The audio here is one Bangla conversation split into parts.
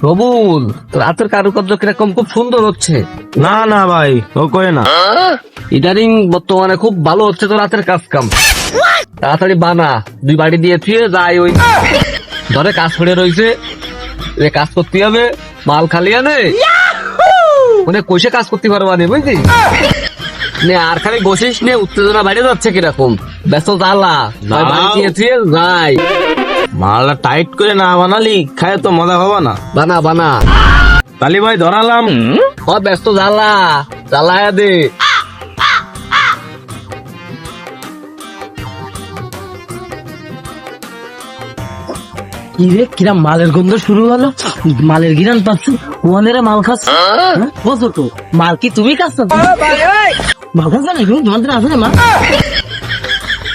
রবুল, তোর হাতের কারুকার্য কিরকম খুব সুন্দর হচ্ছে। না না ভাই, ও কয়ে না। ইদানিং বর্তমানে খুব ভালো হচ্ছে তোর হাতের কাজ কাম। তাড়াতাড়ি বানা, 2 বাড়ি দিয়ে থুয়ে যাই ওই ধরে কাজ পড়ে রয়েছে, কাজ করতে হবে। মাল খালি আনে মানে কইসে কাজ করতে পারবা নে, বুঝলি? নে আর খালি বসিস নে, উত্তেজনা বাইরে যাচ্ছে কিরকম ব্যস্ত জ্বালা। না। বাড়ি দিয়ে থুয়ে যাই, মালটা টাইট করে না বানালি খায় তো মজা হবে না। বানা বানা। তালি ভাই ধরালাম। ও ব্যস্ত জ্বালা জ্বালায়া দে। কি রে, কিরা মালের গন্ধ শুরু হলো? মালের গিরান পাচ্ছি, ওয়ানেরা মাল খাচ্ছে। বলছো তো মাল কি তুমি খাচ্ছ? মাল খাচ্ছ নাকি তোমাদের আসলে মাল?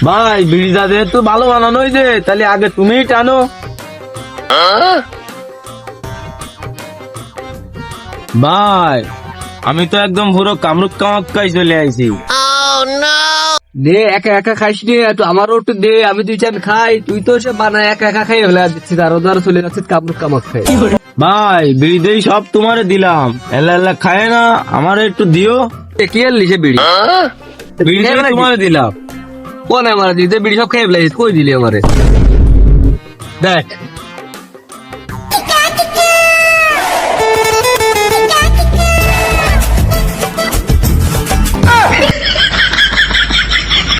ভাই বিড়িটা যেহেতু ভালো বানানো হয়েছে, তাহলে আগে তুমিই টানো। ভাই আমি তো একদম পুরো কামরুক কামাক্কাই চলে আইছি। দে একা একা খাইস নি, একটু আমারও একটু দে, আমি 2-4 খাই। তুই তো সে বানায় একা একা খাই ফেলে দিচ্ছিস, আর ওদের চলে যাচ্ছিস কামড় কামাক খাই। ভাই বিড়িতেই সব তোমারে দিলাম, এলা এলা খায় না, আমারে একটু দিও। কি আর লিখে বিড়ি বিড়িতেই তোমারে দিলাম। কোন আমার দিতে বিড়ি সব খেয়ে ফেলেছিস, কই দিলি আমারে? দেখ